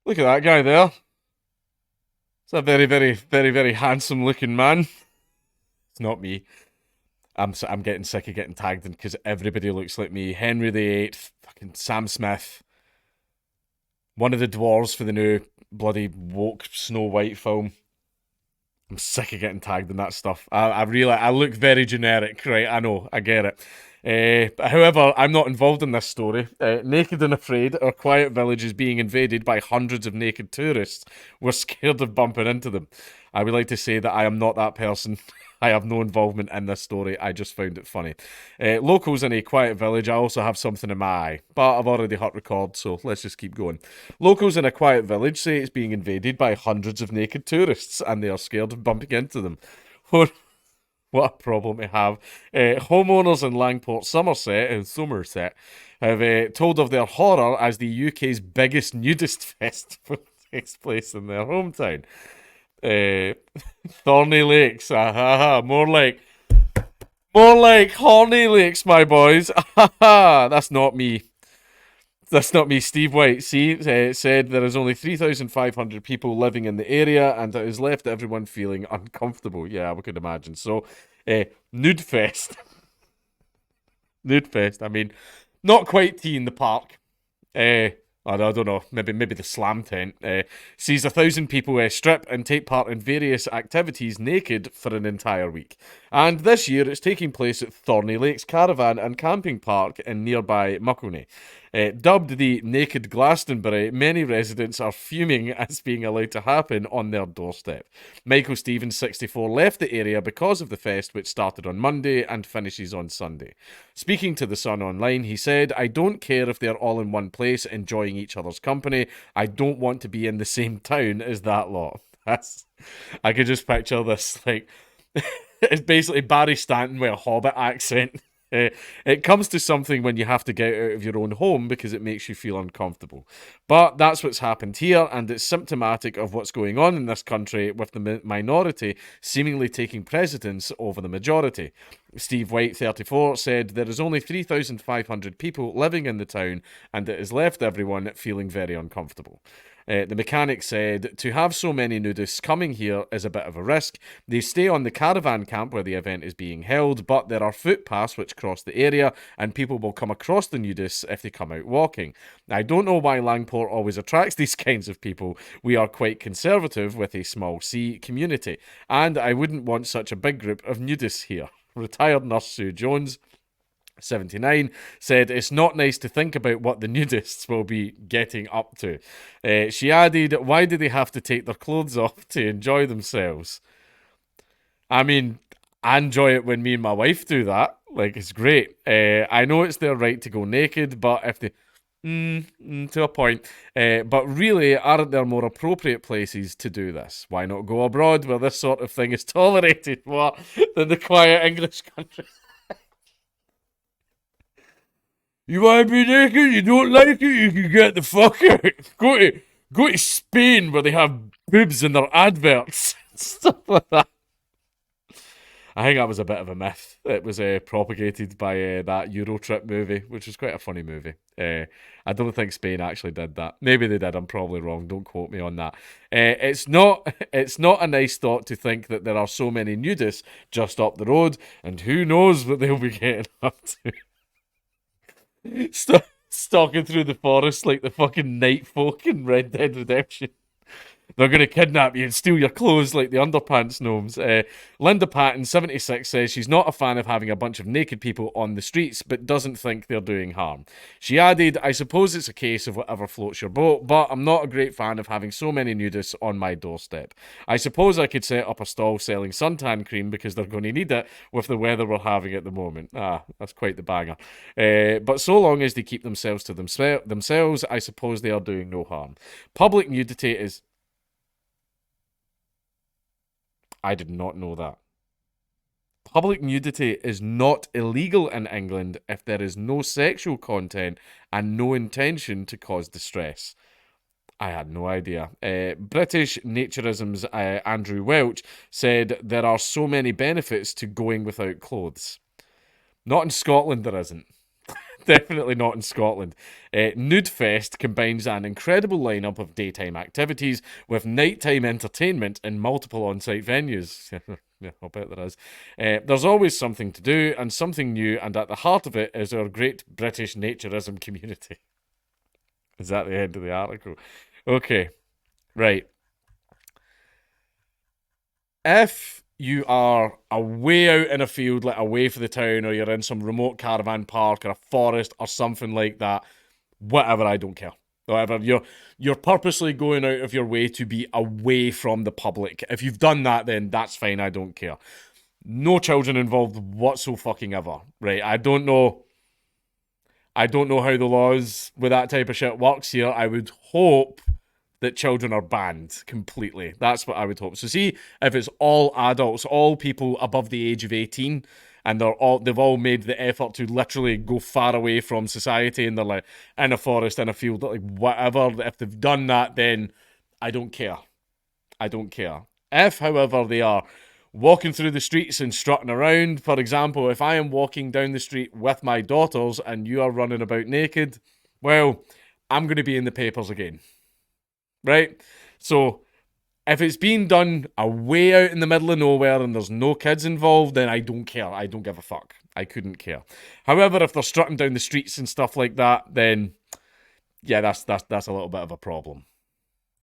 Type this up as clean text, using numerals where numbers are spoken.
Look at that guy there. It's a very, very, very, very handsome looking man. It's not me. I'm getting sick of getting tagged in because everybody looks like me. Henry VIII, fucking Sam Smith, one of the dwarves for the new bloody woke Snow White film. I'm sick of getting tagged in that stuff. I look very generic, right? I know, I get it. However, I'm not involved in this story. Naked and afraid, our quiet village is being invaded by hundreds of naked tourists. We're scared of bumping into them. I would like to say that I am not that person. I have no involvement in this story. I just found it funny. Locals in a quiet village. I also have something in my eye, but I've already hit record, so let's just keep going. Locals in a quiet village say it's being invaded by hundreds of naked tourists, and they are scared of bumping into them. What a problem to have. Homeowners in Langport, Somerset, have told of their horror as the UK's biggest nudist festival takes place in their hometown. Uh, Thorny Lakes, more like Horny Lakes, my boys. That's not me. That's not me. Steve White said there is only 3,500 people living in the area, and it has left everyone feeling uncomfortable. Yeah, we could imagine. So, Nude Fest. Nude Fest. I mean, not quite tea in the park. Uh, I don't know. Maybe the slam tent sees 1,000 people strip and take part in various activities naked for an entire week. And this year, it's taking place at Thorny Lakes Caravan and Camping Park in nearby Muckley. Dubbed the Naked Glastonbury, many residents are fuming as being allowed to happen on their doorstep. Michael Stevens, 64, left the area because of the fest, which started on Monday and finishes on Sunday. Speaking to The Sun Online, he said, I don't care if they're all in one place enjoying each other's company. I don't want to be in the same town as that lot. I could just picture this, like, it's basically Barry Stanton with a Hobbit accent. It comes to something when you have to get out of your own home because it makes you feel uncomfortable. But that's what's happened here, and it's symptomatic of what's going on in this country with the minority seemingly taking precedence over the majority. Steve White, 34, said there is only 3,500 people living in the town, and it has left everyone feeling very uncomfortable. The mechanic said, to have so many nudists coming here is a bit of a risk. They stay on the caravan camp where the event is being held, but there are footpaths which cross the area, and people will come across the nudists if they come out walking. I don't know why Langport always attracts these kinds of people. We are quite conservative with a small C community, and I wouldn't want such a big group of nudists here. Retired nurse Sue Jones, 79, said it's not nice to think about what the nudists will be getting up to. She added, why do they have to take their clothes off to enjoy themselves? I mean, I enjoy it when me and my wife do that. Like, it's great. I know it's their right to go naked, but if they... to a point. But really, aren't there more appropriate places to do this? Why not go abroad where this sort of thing is tolerated more than the quiet English country? You want to be naked? You don't like it? You can get the fuck out. Go to Spain where they have boobs in their adverts. Stuff like that. I think that was a bit of a myth. It was propagated by that Eurotrip movie, which was quite a funny movie. I don't think Spain actually did that. Maybe they did. I'm probably wrong. Don't quote me on that. It's not. It's not a nice thought to think that there are so many nudists just up the road, and who knows what they'll be getting up to. Stalking through the forest like the fucking night folk in Red Dead Redemption. They're going to kidnap you and steal your clothes like the underpants gnomes. Linda Patton, 76, says she's not a fan of having a bunch of naked people on the streets, but doesn't think they're doing harm. She added, I suppose it's a case of whatever floats your boat, but I'm not a great fan of having so many nudists on my doorstep. I suppose I could set up a stall selling suntan cream because they're going to need it with the weather we're having at the moment. Ah, that's quite the banger. But so long as they keep themselves to themselves, I suppose they are doing no harm. Public nudity is... I did not know that. Public nudity is not illegal in England if there is no sexual content and no intention to cause distress. I had no idea. British Naturism's Andrew Welch said there are so many benefits to going without clothes. Not in Scotland, there isn't. Definitely not in Scotland. Nude Fest combines an incredible lineup of daytime activities with nighttime entertainment in multiple on-site venues. Yeah, I'll bet there is. There's always something to do and something new, and at the heart of it is our great British naturism community. Is that the end of the article? Okay, right. If you are away out in a field, like away from the town, or you're in some remote caravan park or a forest or something like that, whatever, I don't care. Whatever, you're purposely going out of your way to be away from the public. If you've done that, then that's fine. I don't care. No children involved whatsoever. Right? I don't know how the laws with that type of shit works here. I would hope that children are banned completely. That's what I would hope. So see if it's all adults, all people above the age of 18, and they've all made the effort to literally go far away from society, and they're like in a forest, in a field, like whatever. If they've done that, then I don't care. I don't care. If, however, they are walking through the streets and strutting around, for example, if I am walking down the street with my daughters and you are running about naked, well, I'm going to be in the papers again. Right? So if it's being done away out in the middle of nowhere and there's no kids involved, then I don't care. I don't give a fuck. I couldn't care. However, if they're strutting down the streets and stuff like that, then yeah, that's a little bit of a problem.